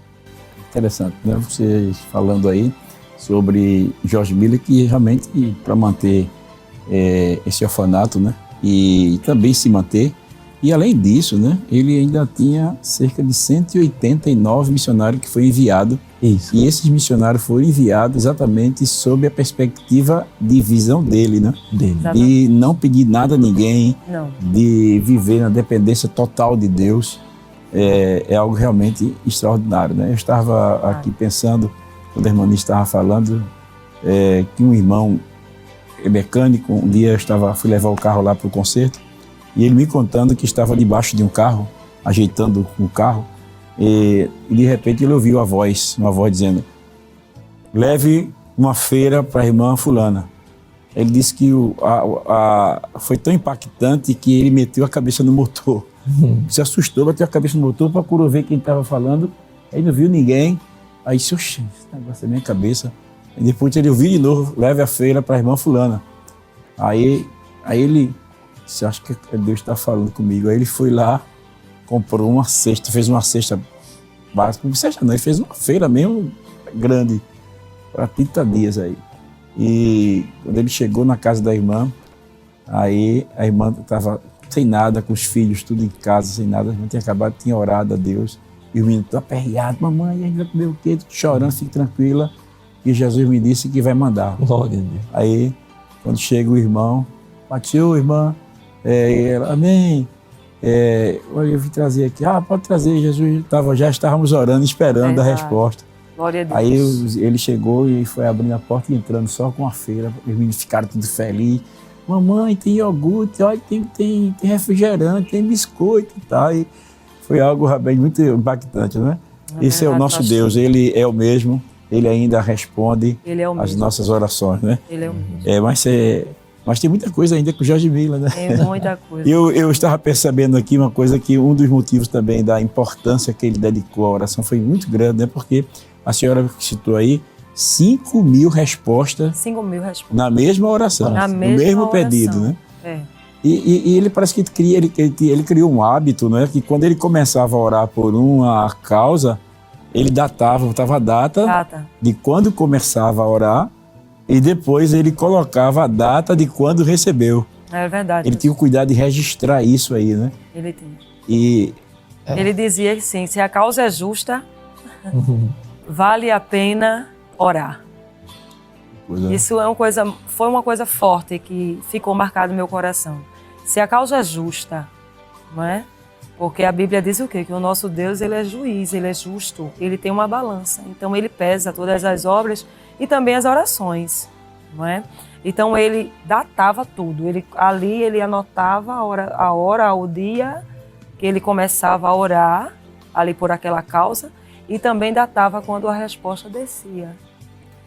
Interessante, né? Vocês falando aí sobre George Miller, que realmente, para manter esse orfanato, né? E também se manter. E além disso, né? Ele ainda tinha cerca de 189 missionários que foi enviado. Isso. E esses missionários foram enviados exatamente sob a perspectiva de visão dele, né? De não pedir nada a ninguém, de viver na dependência total de Deus. É algo realmente extraordinário, né? Eu estava aqui pensando, quando a irmã estava falando, que um irmão mecânico, um dia fui levar o carro lá para o concerto, e ele me contando que estava debaixo de um carro, ajeitando o carro, e de repente ele ouviu uma voz dizendo: leve uma feira para a irmã fulana. Ele disse que foi tão impactante que ele meteu a cabeça no motor. Se assustou, bateu a cabeça no motor, procurou ver quem estava falando, aí não viu ninguém. Aí disse: oxe, esse negócio é minha cabeça. E depois ele ouviu de novo: leve a feira para a irmã fulana. Aí ele disse: acho que Deus está falando comigo. Aí ele foi lá, comprou uma cesta, fez uma cesta básica, não cesta não, ele fez uma feira mesmo grande, para 30 dias aí. E quando ele chegou na casa da irmã, aí a irmã estava sem nada, com os filhos, tudo em casa, sem nada, a irmã tinha orado a Deus, e o menino todo aperreado: mamãe, a gente vai comer o quê? Chorando, fique tranquila, e Jesus me disse que vai mandar. Glória a Deus. Aí, quando chega o irmão: bateu, irmã, ela: amém, olha, eu vim trazer aqui. Pode trazer, Jesus, já estávamos orando, esperando a resposta. Glória a Deus. Aí ele chegou e foi abrindo a porta e entrando só com a feira. Os meninos ficaram tudo felizes: mamãe, tem iogurte, olha, tem refrigerante, tem biscoito e tal. E foi algo bem muito impactante, né? Esse é o nosso Deus, Ele é o mesmo, Ele ainda responde às nossas orações, né? Ele é o mesmo. Mas tem muita coisa ainda com o George Miller, né? Tem muita coisa. Eu estava percebendo aqui uma coisa, que um dos motivos também da importância que ele dedicou à oração foi muito grande, né? Porque a senhora citou aí 5.000 respostas. 5.000 respostas. Na mesma oração, no mesmo pedido, né? E ele parece que ele criou um hábito, né? Que quando ele começava a orar por uma causa, ele botava a data de quando começava a orar, e depois ele colocava a data de quando recebeu. É verdade. Ele tinha o cuidado de registrar isso aí, né? Ele tinha. Ele dizia assim: se a causa é justa, vale a pena orar. Isso foi uma coisa forte que ficou marcado no meu coração. Se a causa é justa, não é? Porque a Bíblia diz o quê? Que o nosso Deus, Ele é juiz, Ele é justo, Ele tem uma balança. Então Ele pesa todas as obras e também as orações, não é? Então Ele datava tudo. Ali ele anotava a hora, o dia que ele começava a orar ali por aquela causa, e também datava quando a resposta descia.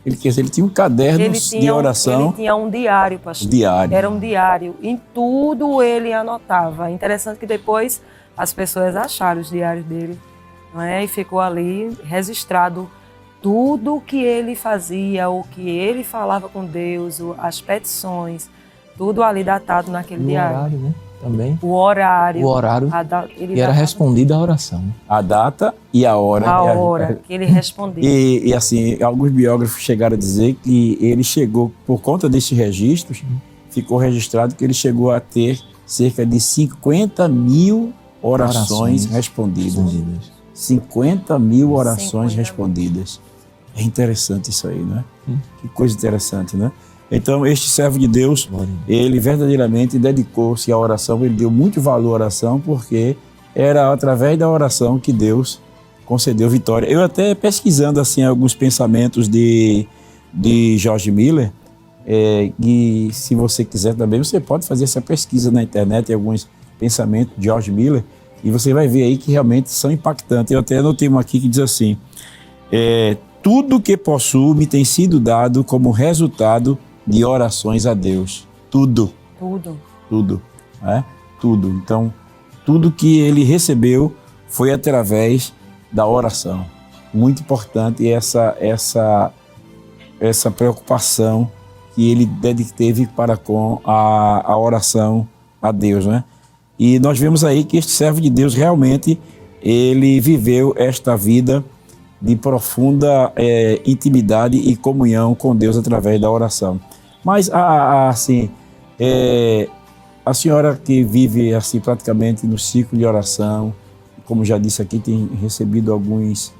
Ele tinha um caderno de oração. Ele tinha um diário, pastor. Era um diário. Em tudo ele anotava. Interessante que depois as pessoas acharam os diários dele, não é? E ficou ali registrado tudo que ele fazia, o que ele falava com Deus, as petições, tudo ali datado naquele E o diário. horário, né? Também. O horário. O horário. Ele E era datava respondida a oração. A data e a hora. a hora que ele respondia. E assim, alguns biógrafos chegaram a dizer que ele chegou, por conta desses registros, ficou registrado que ele chegou a ter cerca de 50 mil orações respondidas. 50 mil orações 50.000. respondidas. É interessante isso aí, né? Que coisa interessante, né? Então, este servo de Deus, ele verdadeiramente dedicou-se à oração, ele deu muito valor à oração, porque era através da oração que Deus concedeu vitória. Eu até pesquisando assim alguns pensamentos de George Miller, e se você quiser também, você pode fazer essa pesquisa na internet, alguns pensamentos de George Miller, e você vai ver aí que realmente são impactantes. Eu até anotei um aqui que diz assim, tudo que possuo me tem sido dado como resultado de orações a Deus. Tudo. Tudo. Então, tudo que ele recebeu foi através da oração. Muito importante essa preocupação que ele teve para com a oração a Deus, né? E nós vemos aí que este servo de Deus realmente, ele viveu esta vida de profunda intimidade e comunhão com Deus através da oração. Mas, assim, a senhora que vive assim praticamente no ciclo de oração, como já disse aqui, tem recebido alguns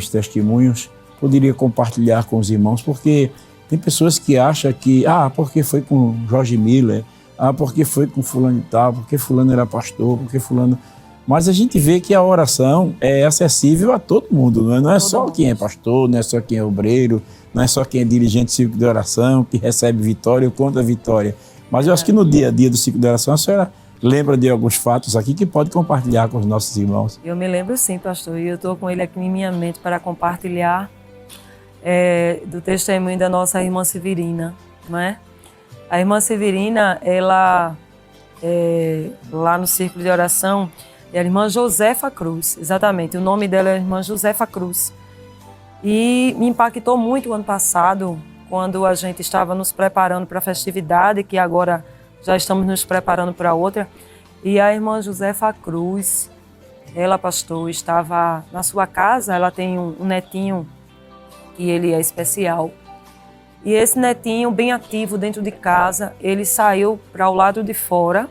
testemunhos, poderia compartilhar com os irmãos, porque tem pessoas que acham que, porque foi com George Miller, porque foi com fulano e tal, porque fulano era pastor, porque fulano... Mas a gente vê que a oração é acessível a todo mundo, não é só quem é pastor, não é só quem é obreiro, não é só quem é dirigente do ciclo de oração, que recebe vitória ou conta vitória. Mas eu acho que no dia a dia do ciclo de oração, a senhora lembra de alguns fatos aqui que pode compartilhar com os nossos irmãos. Eu me lembro sim, pastor, e eu estou com ele aqui em minha mente para compartilhar do testemunho da nossa irmã Severina, não é? A irmã Severina, ela, lá no círculo de oração, é a irmã Josefa Cruz, exatamente, o nome dela é a irmã Josefa Cruz. E me impactou muito o ano passado, quando a gente estava nos preparando para a festividade, que agora já estamos nos preparando para outra. E a irmã Josefa Cruz, ela, pastor, estava na sua casa, ela tem um netinho que ele é especial. E esse netinho, bem ativo dentro de casa, ele saiu para o lado de fora,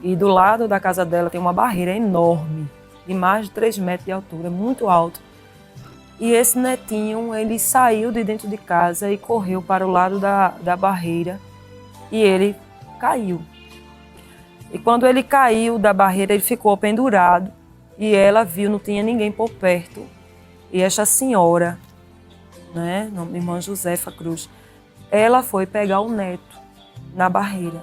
e do lado da casa dela tem uma barreira enorme, de mais de 3 metros de altura, muito alto. E esse netinho, ele saiu de dentro de casa e correu para o lado da barreira e ele caiu. E quando ele caiu da barreira, ele ficou pendurado e ela viu, não tinha ninguém por perto. E esta senhora, né, nome irmã Josefa Cruz, ela foi pegar o neto na barreira.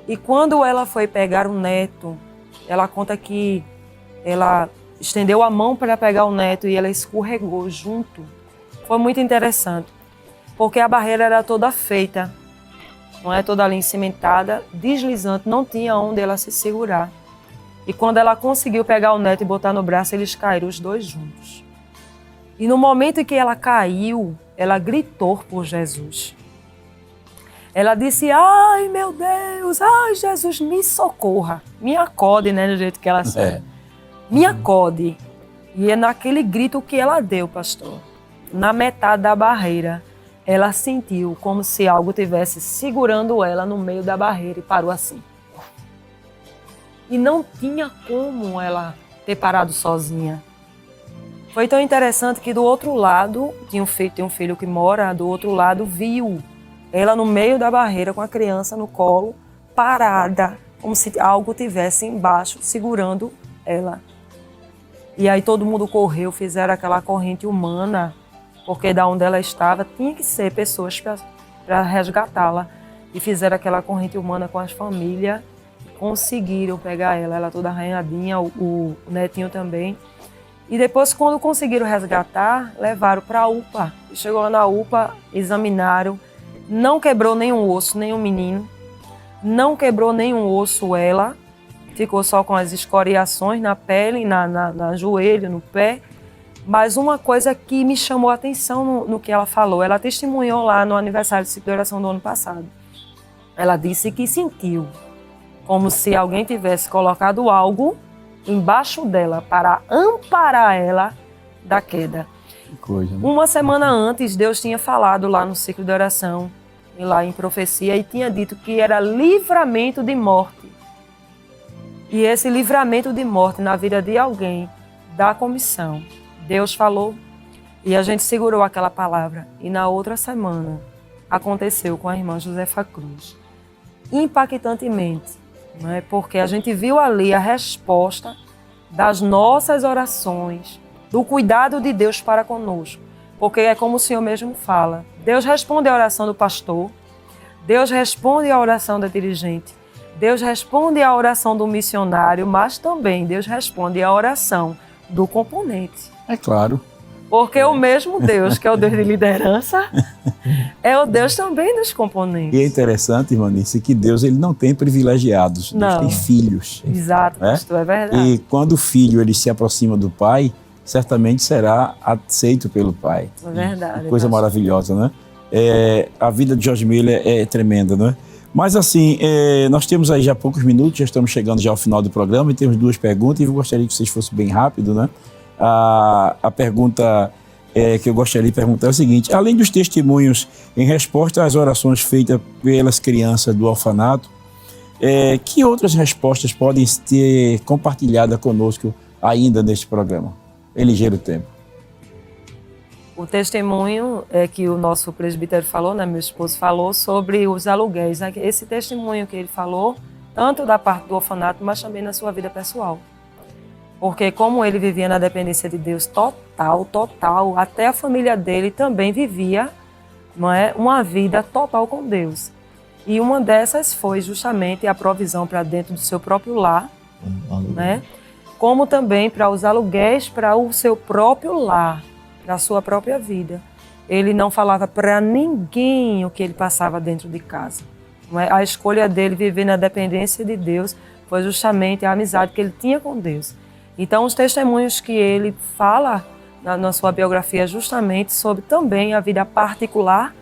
E quando ela foi pegar o neto, ela conta que ela estendeu a mão para pegar o neto e ela escorregou junto. Foi muito interessante, porque a barreira era toda feita, não é, toda ali cimentada, deslizante, não tinha onde ela se segurar. E quando ela conseguiu pegar o neto e botar no braço, eles caíram os dois juntos. E no momento em que ela caiu, ela gritou por Jesus. Ela disse, ai meu Deus, ai Jesus, me socorra, me acode, né, do jeito que ela sabe. Me acode. E é naquele grito que ela deu, pastor, na metade da barreira, ela sentiu como se algo estivesse segurando ela no meio da barreira e parou assim. E não tinha como ela ter parado sozinha. Foi tão interessante que do outro lado, tem um filho que mora do outro lado, viu ela no meio da barreira com a criança no colo, parada, como se algo tivesse embaixo segurando ela. E aí todo mundo correu, fizeram aquela corrente humana, porque da onde ela estava tinha que ser pessoas para resgatá-la. E fizeram aquela corrente humana com as famílias, conseguiram pegar ela toda arranhadinha, o netinho também. E depois, quando conseguiram resgatar, levaram para a UPA. Chegou lá na UPA, examinaram, não quebrou nenhum osso, nenhum menino, não quebrou nenhum osso ela, ficou só com as escoriações na pele, na joelho, no pé, Mas uma coisa que me chamou a atenção no que ela falou, ela testemunhou lá no aniversário de ciclo de oração do ano passado. Ela disse que sentiu como se alguém tivesse colocado algo embaixo dela para amparar ela da queda. Que coisa, né? Uma semana antes, Deus tinha falado lá no ciclo de oração, e lá em profecia, e tinha dito que era livramento de morte. E esse livramento de morte na vida de alguém da comissão, Deus falou e a gente segurou aquela palavra. E na outra semana aconteceu com a irmã Josefa Cruz. Impactantemente, não é? Porque a gente viu ali a resposta das nossas orações, do cuidado de Deus para conosco. Porque é como o Senhor mesmo fala, Deus responde a oração do pastor, Deus responde a oração da dirigente, Deus responde a oração do missionário, mas também Deus responde a oração do componente. É claro. Porque o mesmo Deus, que é o Deus de liderança, é o Deus também dos componentes. E é interessante, Ivanice, que Deus ele não tem privilegiados, Deus tem filhos. Exato, pastor, é verdade. E quando o filho ele se aproxima do pai, certamente será aceito pelo pai. É verdade. Coisa maravilhosa, né? A vida de George Miller é tremenda, né? Mas assim, nós temos aí já poucos minutos, já estamos chegando já ao final do programa e temos 2 perguntas e eu gostaria que vocês fossem bem rápido, né? A pergunta que eu gostaria de perguntar é o seguinte: além dos testemunhos em resposta às orações feitas pelas crianças do orfanato, que outras respostas podem ser compartilhadas conosco ainda neste programa? Em ligeiro tempo. O testemunho que o nosso presbítero falou, né, meu esposo falou, sobre os aluguéis. Esse testemunho que ele falou, tanto da parte do orfanato, mas também na sua vida pessoal. Porque como ele vivia na dependência de Deus total, até a família dele também vivia, não é, uma vida total com Deus. E uma dessas foi justamente a provisão para dentro do seu próprio lar, né? Como também para os aluguéis para o seu próprio lar, para a sua própria vida. Ele não falava para ninguém o que ele passava dentro de casa. Não é? A escolha dele viver na dependência de Deus foi justamente a amizade que ele tinha com Deus. Então, os testemunhos que ele fala na sua biografia justamente sobre também a vida particular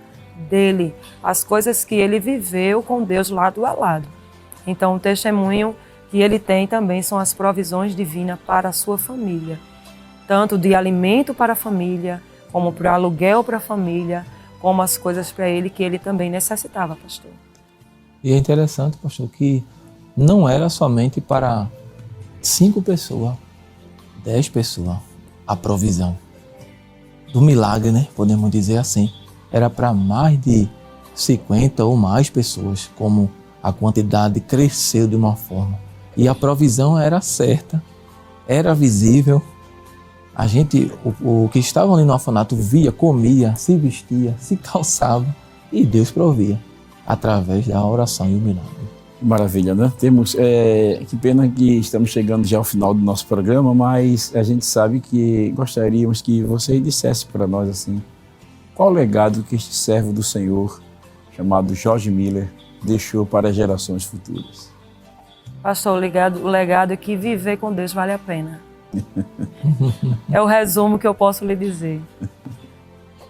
dele, as coisas que ele viveu com Deus lado a lado. Então, o testemunho que ele tem também são as provisões divinas para a sua família, tanto de alimento para a família, como para aluguel para a família, como as coisas para ele que ele também necessitava, pastor. E é interessante, pastor, que não era somente para 5 pessoas, 10 pessoas, a provisão do milagre, né? Podemos dizer assim. Era para mais de 50 ou mais pessoas, como a quantidade cresceu de uma forma. E a provisão era certa, era visível. A gente, o que estava ali no orfanato, via, comia, se vestia, se calçava e Deus provia através da oração e o milagre. Maravilha, né? Temos, que pena que estamos chegando já ao final do nosso programa, mas a gente sabe que gostaríamos que você dissesse para nós assim, qual o legado que este servo do Senhor, chamado George Miller, deixou para gerações futuras. Pastor, o legado é que viver com Deus vale a pena. É o resumo que eu posso lhe dizer.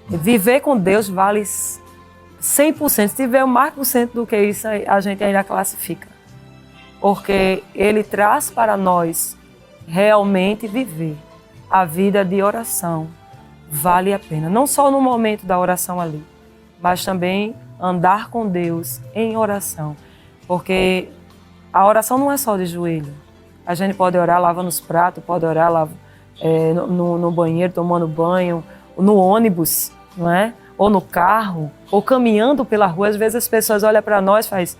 Viver com Deus vale 100%. Se tiver mais por cento do que isso, a gente ainda classifica. Porque Ele traz para nós realmente viver a vida de oração. Vale a pena. Não só no momento da oração ali, mas também andar com Deus em oração. Porque a oração não é só de joelho. A gente pode orar lavando os pratos, pode orar no banheiro, tomando banho, no ônibus, não é? Ou no carro, ou caminhando pela rua. Às vezes as pessoas olham para nós e fazem,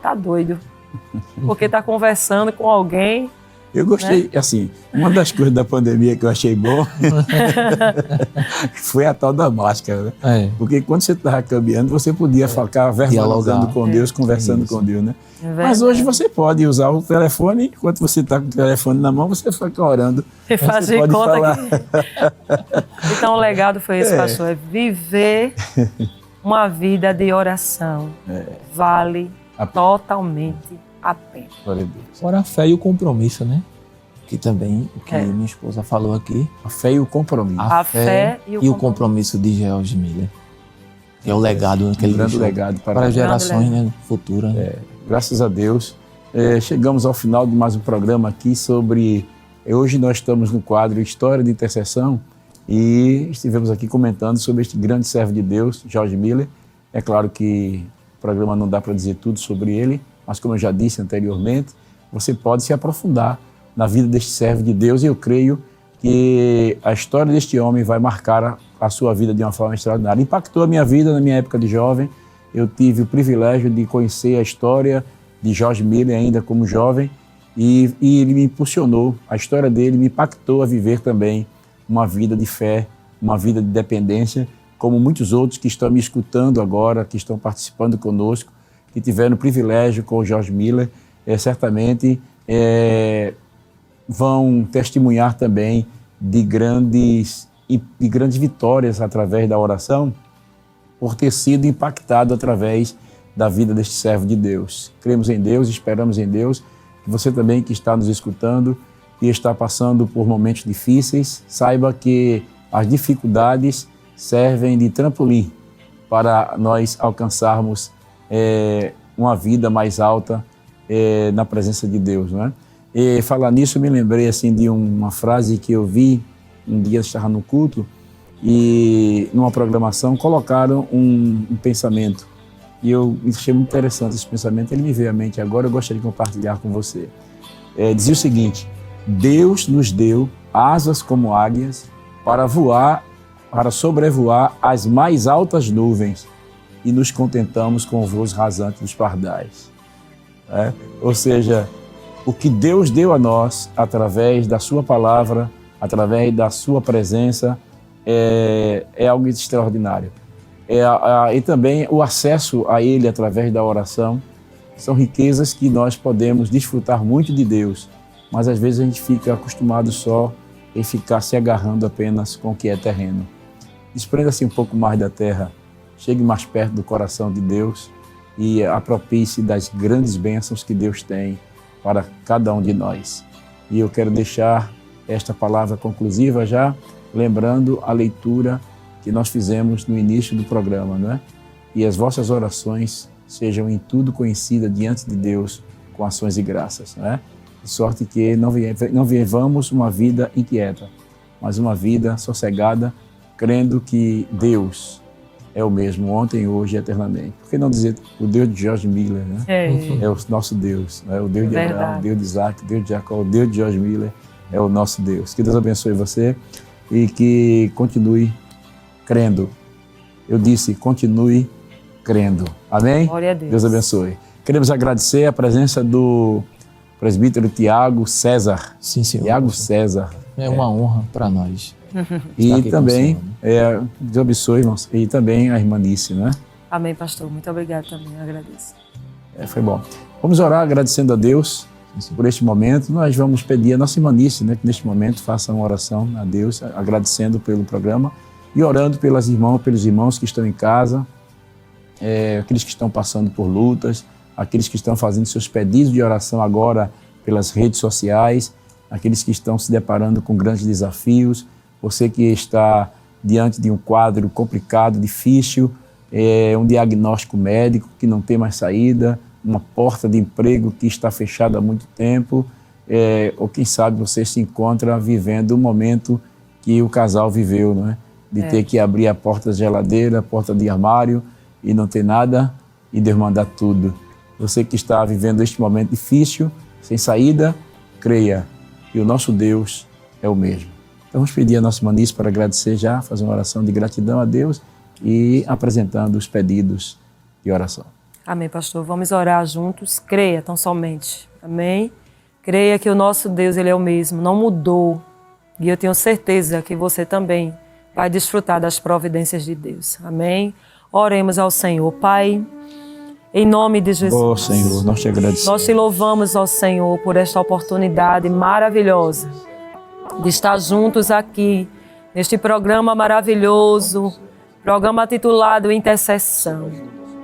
tá doido, porque tá conversando com alguém. Eu gostei, né? Assim, uma das coisas da pandemia que eu achei bom foi a tal da máscara, né? Porque quando você estava caminhando, você podia ficar verbalizando com Deus, conversando com Deus, né? Mas hoje você pode usar o telefone, enquanto você está com o telefone na mão, você fica orando. E fazer pode conta falar. Então o legado foi esse, pastor, é viver uma vida de oração. Vale totalmente a pena. Fora a fé e o compromisso, né? que também, o que minha esposa falou aqui, A fé e o compromisso. A fé e o compromisso de George Miller, que é o legado que ele grande deixou legado para as gerações, né, futuras. Graças a Deus. Chegamos ao final de mais um programa aqui sobre... Hoje nós estamos no quadro História de Intercessão e estivemos aqui comentando sobre este grande servo de Deus, George Miller. É claro que o programa não dá para dizer tudo sobre ele, mas como eu já disse anteriormente, você pode se aprofundar na vida deste servo de Deus e eu creio que a história deste homem vai marcar a sua vida de uma forma extraordinária. Impactou a minha vida na minha época de jovem. Eu tive o privilégio de conhecer a história de George Miller ainda como jovem e ele me impulsionou, a história dele me impactou a viver também uma vida de fé, uma vida de dependência, como muitos outros que estão me escutando agora, que estão participando conosco, que tiveram o privilégio com o George Miller, certamente vão testemunhar também de grandes vitórias através da oração, por ter sido impactado através da vida deste servo de Deus. Cremos em Deus, esperamos em Deus, que você também que está nos escutando e está passando por momentos difíceis, saiba que as dificuldades servem de trampolim para nós alcançarmos uma vida mais alta na presença de Deus, não é? E falar nisso, eu me lembrei assim, de uma frase que eu vi, um dia eu estava no culto e numa programação colocaram um pensamento e eu achei muito interessante esse pensamento, ele me veio à mente agora, eu gostaria de compartilhar com você. Dizia o seguinte: Deus nos deu asas como águias para voar, para sobrevoar as mais altas nuvens e nos contentamos com voos rasantes dos pardais. Ou seja, o que Deus deu a nós através da sua palavra, através da sua presença, é algo extraordinário. E também o acesso a Ele através da oração são riquezas que nós podemos desfrutar muito de Deus, mas às vezes a gente fica acostumado só em ficar se agarrando apenas com o que é terreno. Desprenda-se um pouco mais da terra, chegue mais perto do coração de Deus e aproprie-se das grandes bênçãos que Deus tem para cada um de nós. E eu quero deixar esta palavra conclusiva já, lembrando a leitura que nós fizemos no início do programa, não é? E as vossas orações sejam em tudo conhecidas diante de Deus com ações e graças, não é? De sorte que não vivamos uma vida inquieta, mas uma vida sossegada, crendo que Deus é o mesmo ontem, hoje e eternamente. Por que não dizer o Deus de George Miller, né? É o nosso Deus, né? O Deus de Abraão, o Deus de Isaac, o Deus de Jacó, o Deus de George Miller é o nosso Deus. Que Deus abençoe você e que continue crendo. Eu disse, continue crendo. Amém? Glória a Deus. Deus abençoe. Queremos agradecer a presença do presbítero Tiago César. Sim, senhor. Tiago César. É uma honra para nós. E também, Deus abençoe, irmãos, e também a irmã Nice, né? Amém, pastor. Muito obrigado também, eu agradeço. Foi bom. Vamos orar agradecendo a Deus por este momento. Nós vamos pedir a nossa irmã Nice, né, que neste momento faça uma oração a Deus, agradecendo pelo programa e orando pelos irmãos que estão em casa, aqueles que estão passando por lutas, aqueles que estão fazendo seus pedidos de oração agora pelas redes sociais, aqueles que estão se deparando com grandes desafios, você que está diante de um quadro complicado, difícil, um diagnóstico médico que não tem mais saída, uma porta de emprego que está fechada há muito tempo, ou quem sabe você se encontra vivendo um momento que o casal viveu, não é? De ter que abrir a porta da geladeira, a porta de armário e não ter nada e Deus mandar tudo. Você que está vivendo este momento difícil, sem saída, creia que o nosso Deus é o mesmo. Então vamos pedir a nossa irmã Nice para agradecer já, fazer uma oração de gratidão a Deus e apresentando os pedidos de oração. Amém, pastor. Vamos orar juntos. Creia tão somente. Amém? Creia que o nosso Deus, Ele é o mesmo, não mudou. E eu tenho certeza que você também vai desfrutar das providências de Deus. Amém? Oremos ao Senhor. Pai, em nome de Jesus. Ó Senhor, nós te agradecemos. Nós te louvamos, ó Senhor, por esta oportunidade maravilhosa de estar juntos aqui, neste programa maravilhoso, programa titulado Intercessão.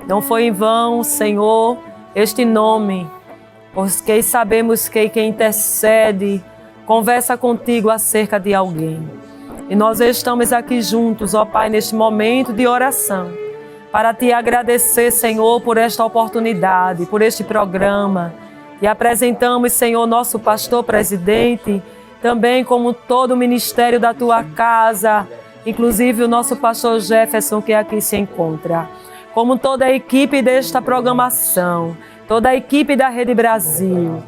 Não foi em vão, Senhor, este nome, porque sabemos que quem intercede conversa contigo acerca de alguém. E nós estamos aqui juntos, ó Pai, neste momento de oração, para te agradecer, Senhor, por esta oportunidade, por este programa. E apresentamos, Senhor, nosso pastor presidente, também como todo o ministério da tua casa, inclusive o nosso pastor Jefferson, que aqui se encontra, como toda a equipe desta programação, toda a equipe da Rede Brasil.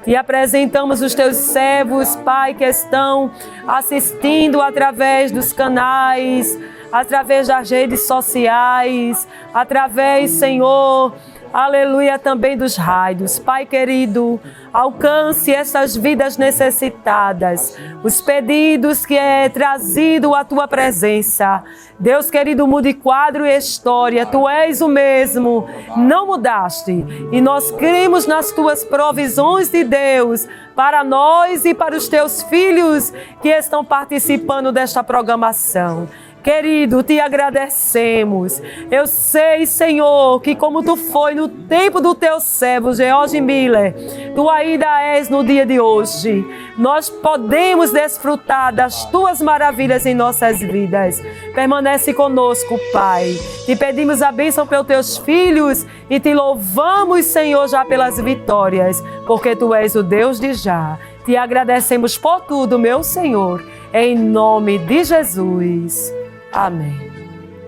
E apresentamos os teus servos, Pai, que estão assistindo através dos canais, através das redes sociais, através, Senhor, aleluia, também dos rádios. Pai querido, alcance essas vidas necessitadas, os pedidos que é trazido à tua presença. Deus querido, mude quadro e história. Tu és o mesmo, não mudaste. E nós cremos nas tuas provisões de Deus para nós e para os teus filhos que estão participando desta programação. Querido, te agradecemos. Eu sei, Senhor, que como tu foi no tempo do teu servo, George Miller, tu ainda és no dia de hoje. Nós podemos desfrutar das tuas maravilhas em nossas vidas. Permanece conosco, Pai. Te pedimos a bênção pelos teus filhos e te louvamos, Senhor, já pelas vitórias, porque tu és o Deus de já. Te agradecemos por tudo, meu Senhor, em nome de Jesus. Amém.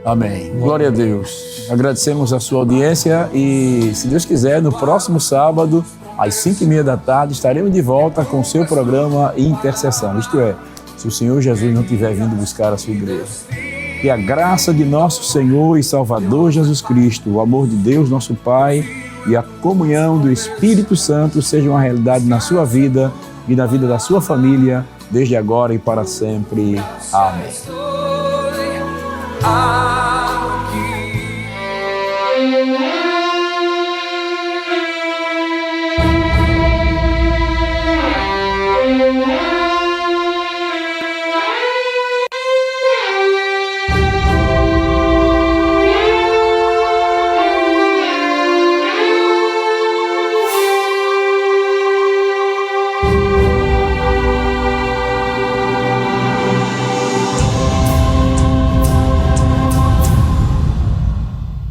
Amém. Glória a Deus. Agradecemos a sua audiência e, se Deus quiser, no próximo sábado, às 5h30 da tarde, estaremos de volta com o seu programa Intercessão. Isto é, se o Senhor Jesus não tiver vindo buscar a sua igreja. Que a graça de nosso Senhor e Salvador Jesus Cristo, o amor de Deus, nosso Pai, e a comunhão do Espírito Santo seja uma realidade na sua vida e na vida da sua família, desde agora e para sempre. Amém.